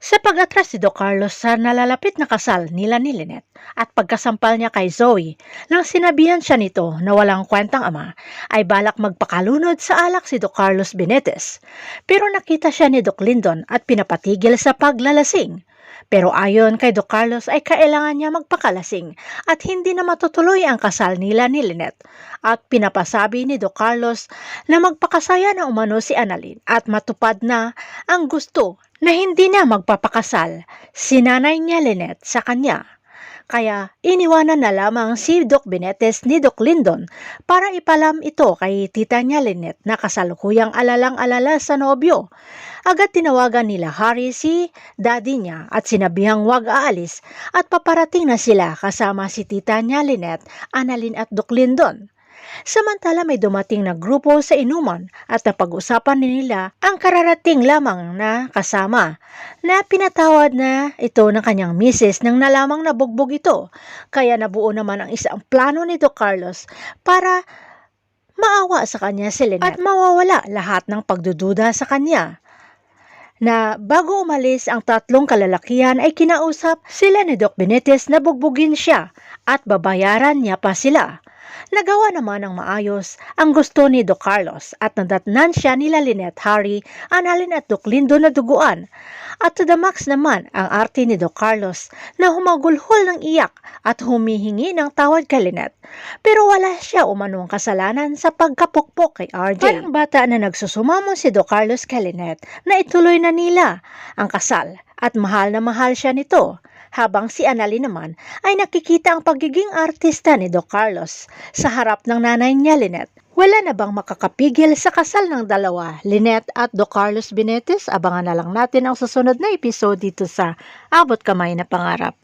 Sa pag-atras si Doc Carlos sa nalalapit na kasal nila ni Lynette at pagkasampal niya kay Zoe, nang sinabihan siya nito na walang kwentang ama, ay balak magpakalunod sa alak si Doc Carlos Benitez. Pero nakita siya ni Doc Lyndon at pinapatigil sa paglalasing. Pero ayon kay Doc Carlos ay kailangan niya magpakalasing at hindi na matutuloy ang kasal nila ni Lynette. At pinapasabi ni Doc Carlos na magpakasaya na umano si Annalyn at matupad na ang gusto na hindi na magpapakasal si nanay niya Lynette sa kanya. Kaya iniwanan na lamang si Doc Benitez ni Doc Lyndon para ipalam ito kay tita niya Lynette na kasalukuyang alalang-alala sa nobyo. Agad tinawagan nila Harry si daddy niya at sinabihang wag aalis at paparating na sila kasama si tita niya Lynette, Annalyn at Doc Lyndon. Samantala may dumating na grupo sa inuman at napag-usapan nila ang kararating lamang na kasama na pinatawad na ito ng kanyang misis nang nalamang nabugbog ito. Kaya nabuo naman ang isang plano ni Doc Carlos para maawa sa kanya si Lynette at mawawala lahat ng pagdududa sa kanya. Na bago umalis ang tatlong kalalakihan ay kinausap sila ni Doc Benitez na bugbugin siya at babayaran niya pa sila. Nagawa naman ng maayos ang gusto ni Doc Carlos at nadatnan siya nila Lynette, Harry, Annalyn at Doc Lyndon na duguan. At to the max naman ang arte ni Doc Carlos na humagulhol ng iyak at humihingi ng tawad kay Lynette. Pero wala siya umanong kasalanan sa pagkapukpok kay RJ. Parang bata na nagsusumamo si Doc Carlos kay Lynette na ituloy na nila ang kasal at mahal na mahal siya nito. Habang si Annalyn naman ay nakikita ang pagiging artista ni Doc Carlos sa harap ng nanay niya Lynette. Wala na bang makakapigil sa kasal ng dalawa, Lynette at Doc Carlos Benitez? Abangan na lang natin ang susunod na episode dito sa Abot Kamay na Pangarap.